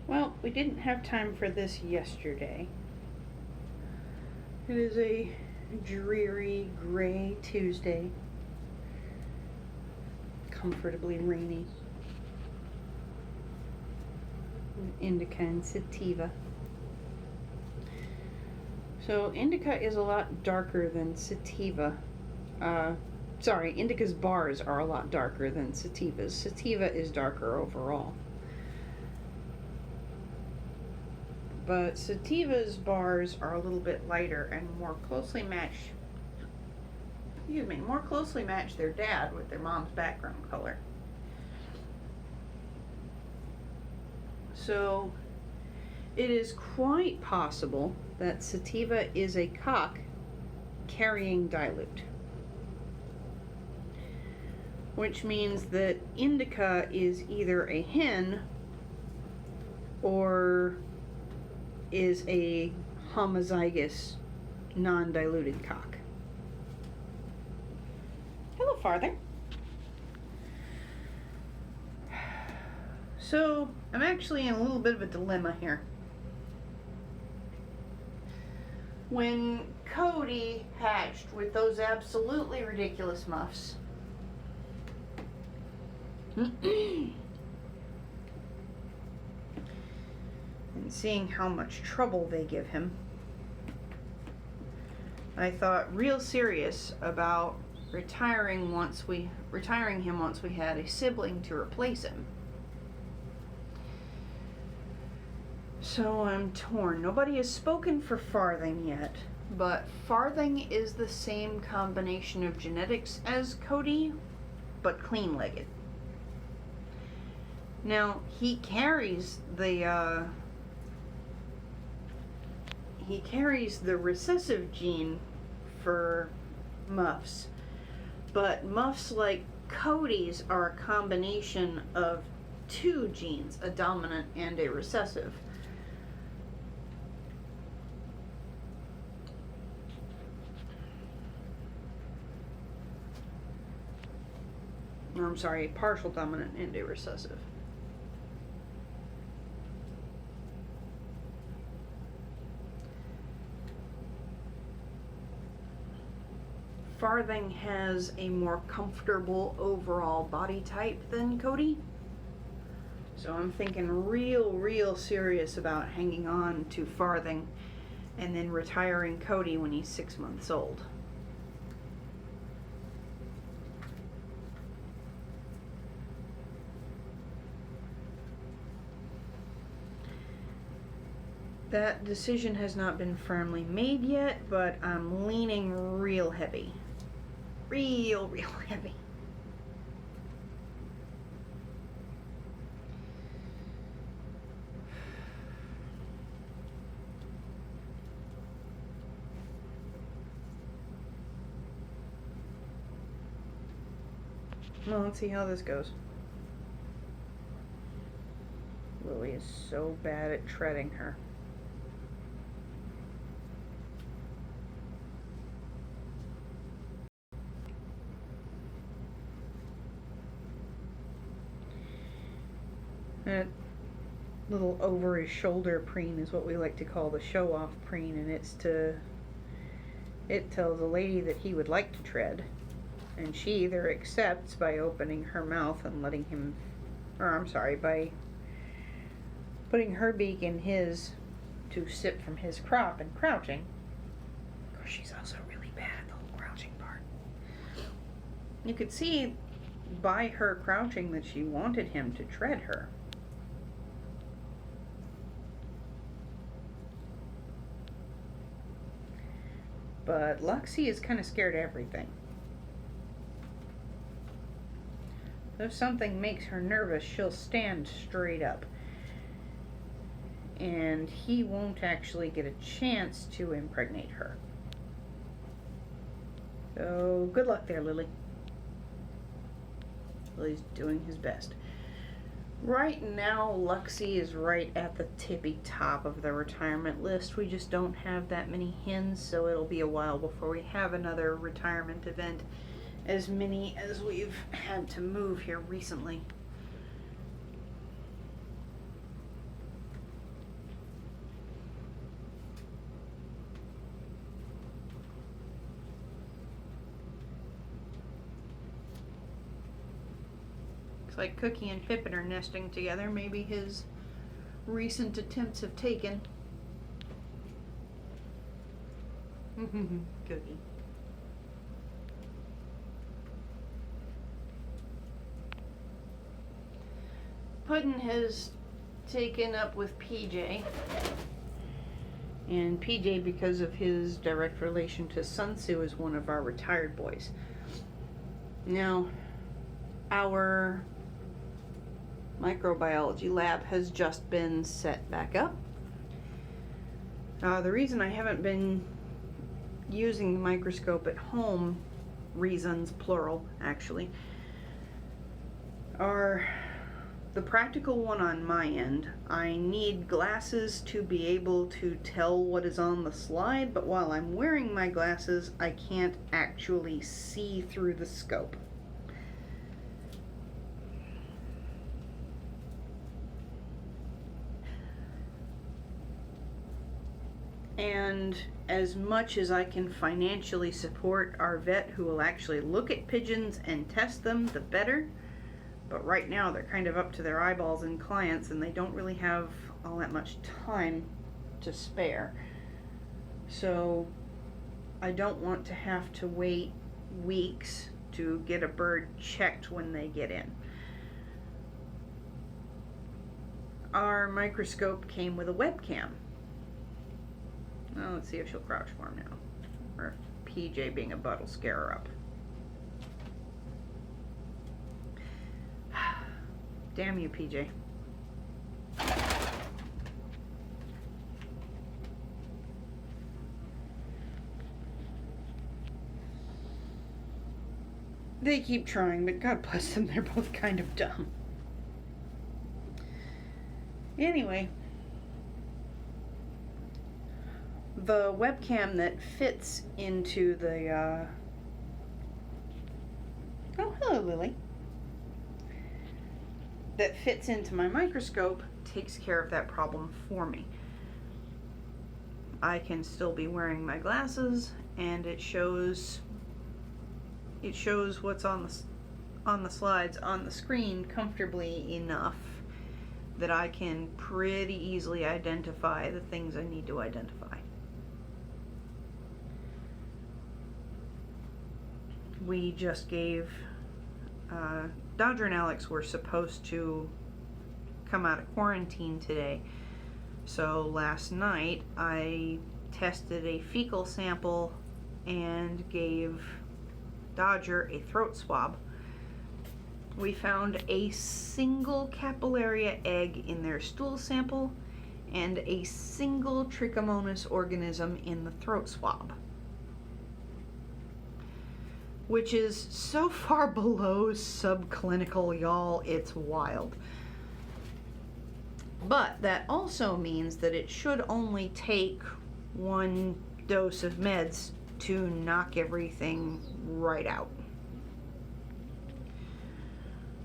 Well, we didn't have time for this yesterday. It is a dreary, gray Tuesday. Comfortably rainy. Indica and sativa. So indica is a lot darker than sativa. Indica's bars are a lot darker than sativa's. Sativa is darker overall. But sativa's bars are a little bit lighter and more closely match their dad with their mom's background color. So it is quite possible that sativa is a cock carrying dilute, which means that indica is either a hen or is a homozygous non-diluted cock. Hello, Farther. So I'm actually in a little bit of a dilemma here. When Cody hatched with those absolutely ridiculous muffs, and seeing how much trouble they give him, I thought real serious about retiring him once we had a sibling to replace him. So I'm torn. Nobody has spoken for Farthing yet, but Farthing is the same combination of genetics as Cody, but clean-legged. Now, he carries the recessive gene for muffs, but muffs like Cody's are a combination of two genes, a dominant and a recessive. A partial dominant and a recessive. Farthing has a more comfortable overall body type than Cody. So I'm thinking real serious about hanging on to Farthing and then retiring Cody when he's 6 months old. That decision has not been firmly made yet, but I'm leaning real heavy. Real heavy. Well, let's see how this goes. Lily is so bad at treading her. That little over his shoulder preen is what we like to call the show off preen, and it tells a lady that he would like to tread, and she either accepts by opening her mouth and by putting her beak in his to sip from his crop and crouching. Of course, she's also really bad at the whole crouching part. You could see by her crouching that she wanted him to tread her. But Luxie is kind of scared of everything. If something makes her nervous, she'll stand straight up. And he won't actually get a chance to impregnate her. So, good luck there, Lily. Lily's doing his best. Right now, Luxie is right at the tippy top of the retirement list. We just don't have that many hens, so it'll be a while before we have another retirement event. As many as we've had to move here recently. Looks like Cookie and Pippin are nesting together. Maybe his recent attempts have taken. Cookie. Puddin has taken up with PJ. And PJ, because of his direct relation to Sun Tzu, is one of our retired boys. Now, our microbiology lab has just been set back up. The reason I haven't been using the microscope at home, reasons plural actually, are the practical one on my end. I need glasses to be able to tell what is on the slide, but while I'm wearing my glasses, I can't actually see through the scope. And as much as I can financially support our vet who will actually look at pigeons and test them, the better. But right now they're kind of up to their eyeballs in clients and they don't really have all that much time to spare. So I don't want to have to wait weeks to get a bird checked when they get in. Our microscope came with a webcam. Well, let's see if she'll crouch for him now. Or if PJ being a butt will scare her up. Damn you, PJ. They keep trying, but God bless them, they're both kind of dumb. Anyway, the webcam that fits into the, oh, hello, Lily. That fits into my microscope takes care of that problem for me. I can still be wearing my glasses and it shows what's on the slides on the screen comfortably enough that I can pretty easily identify the things I need to identify. We just gave Dodger and Alex were supposed to come out of quarantine today. So last night I tested a fecal sample and gave Dodger a throat swab. We found a single Capillaria egg in their stool sample and a single Trichomonas organism in the throat swab, which is so far below subclinical, y'all, it's wild. But that also means that it should only take one dose of meds to knock everything right out.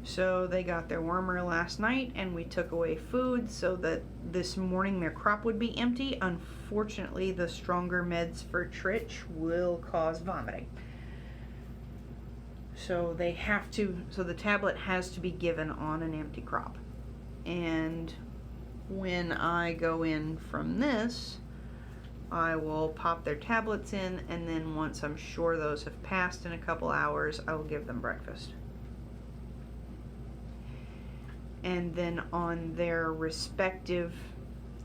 So they got their wormer last night and we took away food so that this morning their crop would be empty. Unfortunately, the stronger meds for Tritch will cause vomiting. So they have to, so the tablet has to be given on an empty crop. And when I go in from this, I will pop their tablets in, and then once I'm sure those have passed in a couple hours, I will give them breakfast. And then on their respective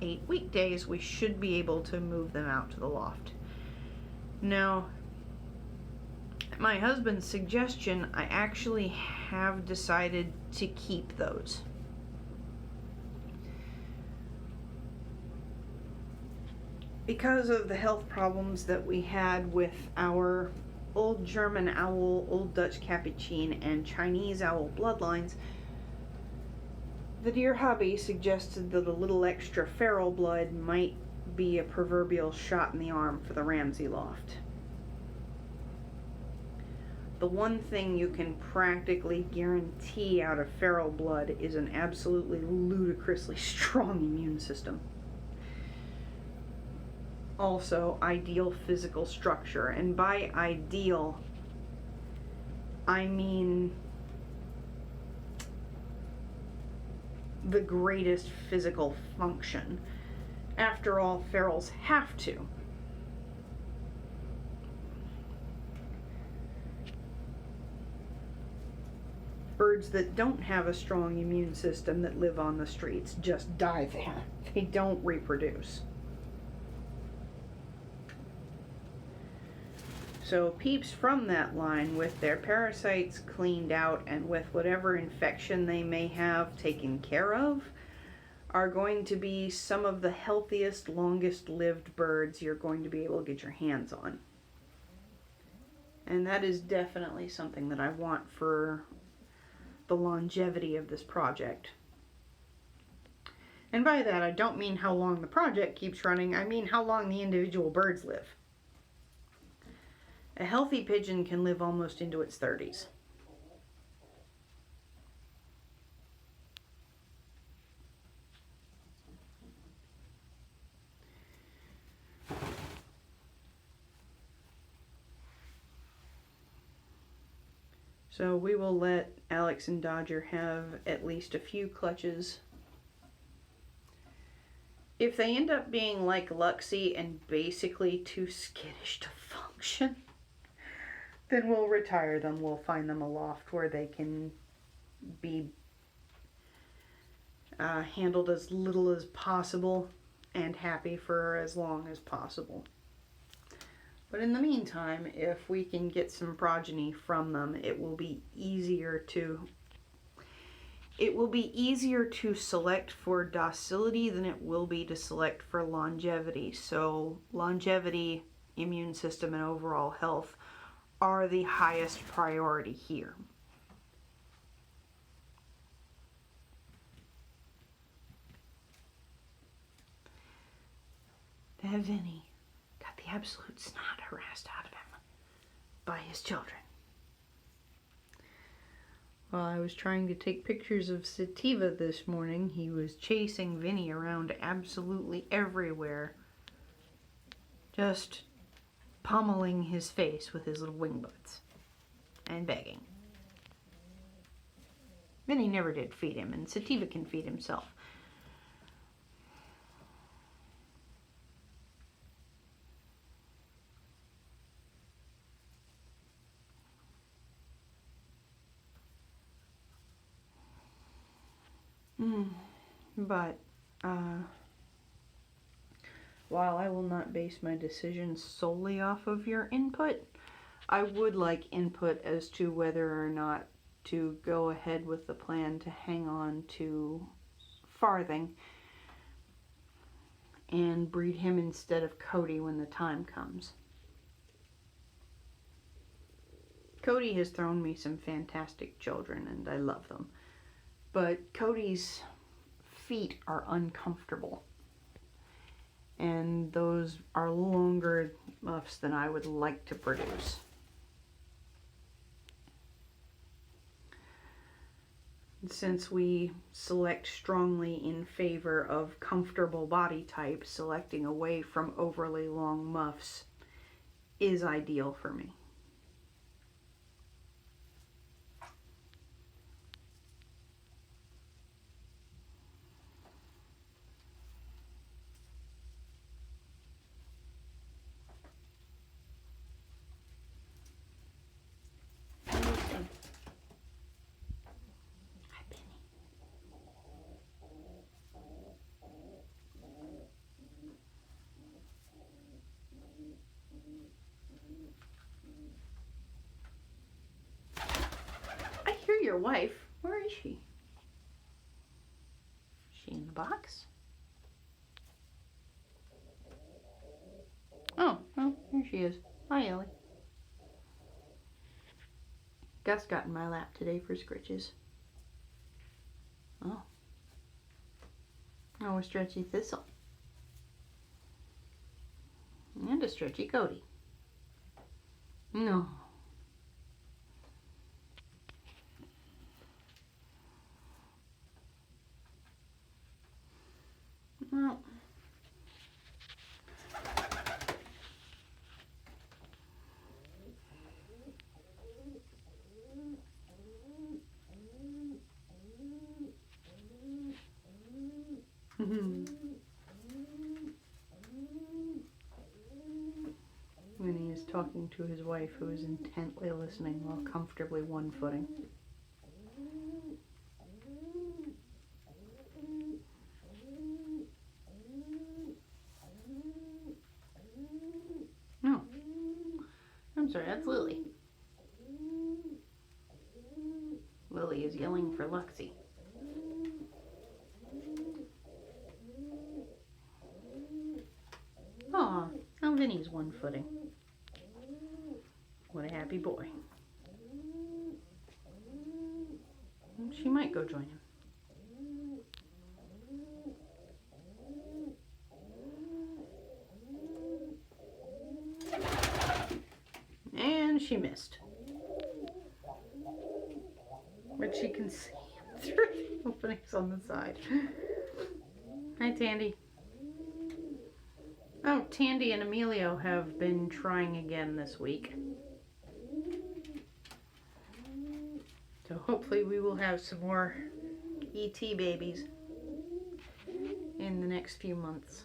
8 weekdays, we should be able to move them out to the loft. Now, at my husband's suggestion, I actually have decided to keep those. Because of the health problems that we had with our old German owl, old Dutch capuchin, and Chinese owl bloodlines, the dear hubby suggested that a little extra feral blood might be a proverbial shot in the arm for the Ramsey loft. The one thing you can practically guarantee out of feral blood is an absolutely ludicrously strong immune system. Also, ideal physical structure, and by ideal, I mean the greatest physical function. After all, ferals have to. Birds that don't have a strong immune system that live on the streets just die there. They don't reproduce. So peeps from that line, with their parasites cleaned out and with whatever infection they may have taken care of, are going to be some of the healthiest, longest lived birds you're going to be able to get your hands on. And that is definitely something that I want for the longevity of this project. And by that, I don't mean how long the project keeps running, I mean how long the individual birds live. A healthy pigeon can live almost into its 30s. So we will let Alex and Dodger have at least a few clutches. If they end up being like Luxie and basically too skittish to function, then we'll retire them. We'll find them a loft where they can be handled as little as possible and happy for as long as possible. But in the meantime, if we can get some progeny from them, it will be easier to select for docility than it will be to select for longevity. So longevity, immune system, and overall health are the highest priority here. That Vinny got the absolute snot harassed out of him by his children. While I was trying to take pictures of Sativa this morning, he was chasing Vinny around absolutely everywhere, just pummeling his face with his little wing butts and begging. Vinny never did feed him, and Sativa can feed himself. But while I will not base my decisions solely off of your input, I would like input as to whether or not to go ahead with the plan to hang on to Farthing and breed him instead of Cody when the time comes. Cody has thrown me some fantastic children and I love them, but Cody's feet are uncomfortable, and those are longer muffs than I would like to produce. Since we select strongly in favor of comfortable body type, selecting away from overly long muffs is ideal for me. Your wife, where is she? Is she in the box? Oh, here she is. Hi, Ellie. Gus got in my lap today for scritches. Oh, a stretchy Thistle. And a stretchy Cody. No. Well, Winnie is talking to his wife, who is intently listening while comfortably one-footing. No. I'm sorry, that's Lily. Lily is yelling for Luxie. Aw, now Vinny's one-footing. What a happy boy. She might go join him. And she missed. But she can see through the openings on the side. Hi, Tandy. Oh, Tandy and Emilio have been trying again this week. So hopefully we will have some more ET babies in the next few months.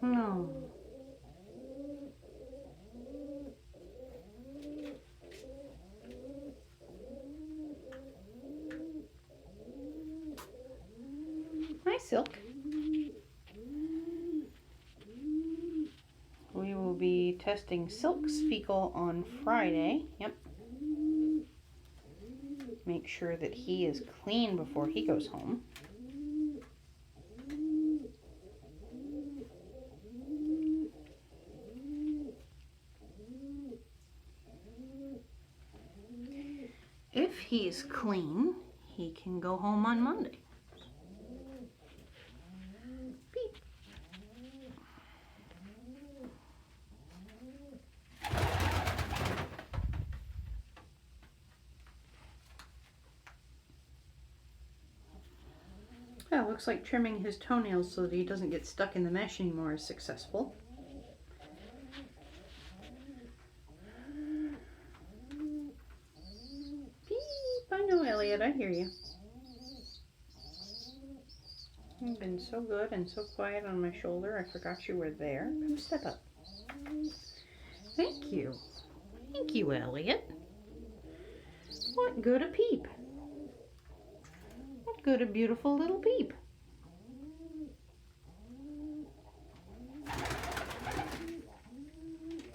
No. Hi, Silk. We will be testing Silk's fecal on Friday. Yep. Make sure that he is clean before he goes home. If he's clean, he can go home on Monday. Beep. Yeah, looks like trimming his toenails so that he doesn't get stuck in the mesh anymore is successful. Beep, I know, Elliot, I hear you. You've been so good and so quiet on my shoulder, I forgot you were there. Come step up. Thank you. Thank you, Elliot. What good a peep. What good a beautiful little peep.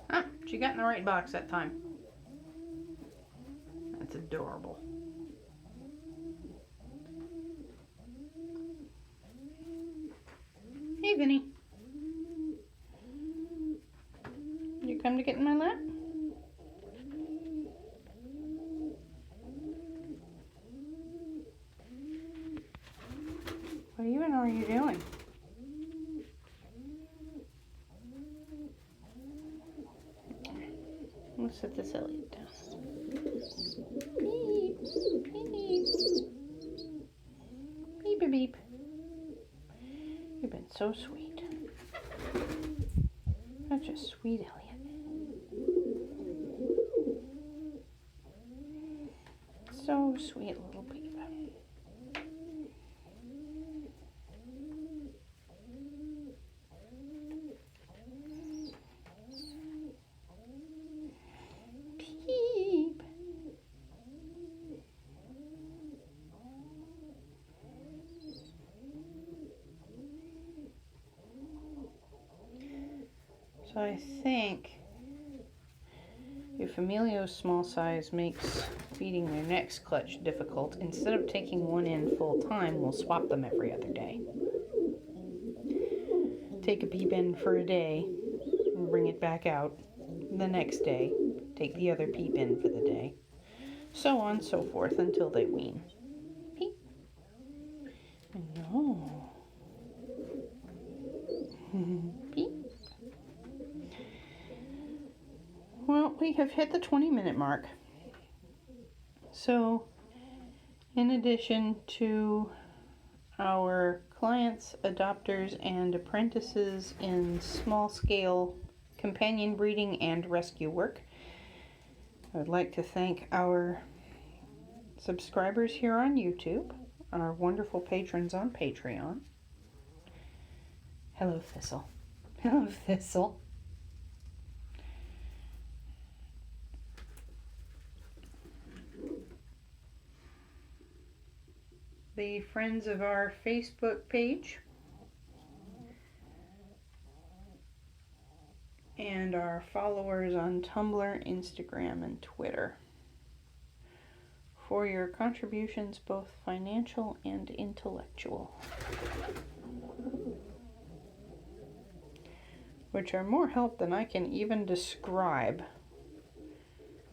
Ah, she got in the right box that time. That's adorable. Hey, Vinny. You come to get in my lap? What even are you doing? Let's set this Elliot down. Beep, beep, beep, beep. You've been so sweet. Such a sweet Elliot. So sweet, little peep. Peep. So I think if Emilio's small size makes feeding their next clutch difficult, instead of taking one in full time, we'll swap them every other day. Take a peep in for a day, and bring it back out the next day, take the other peep in for the day, so on and so forth until they wean. Peep. No. Peep. Well, we have hit the 20-minute mark. So, In addition to our clients, adopters, and apprentices in small-scale companion breeding and rescue work, I would like to thank our subscribers here on YouTube, our wonderful patrons on Patreon. Hello, Thistle. Hello, Thistle. The friends of our Facebook page, and our followers on Tumblr, Instagram, and Twitter, for your contributions, both financial and intellectual, which are more help than I can even describe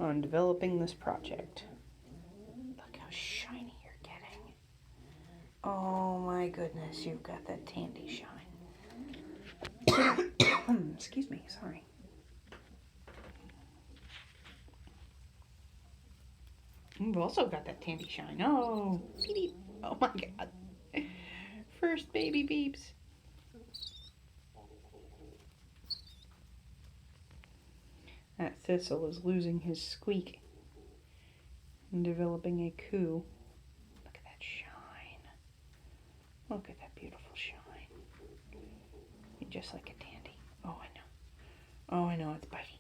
on developing this project. Look how shiny you're getting. Oh my goodness, you've got that Tandy shine. Excuse me, sorry. You've also got that Tandy shine. Oh, beep. Oh my god. First baby beeps. That Thistle is losing his squeak and developing a coo. Look at that shine. Look at that beautiful shine. You're just like a Tandy. Oh, I know. Oh, I know, it's biting.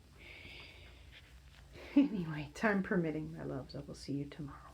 Anyway, time permitting, my loves, I will see you tomorrow.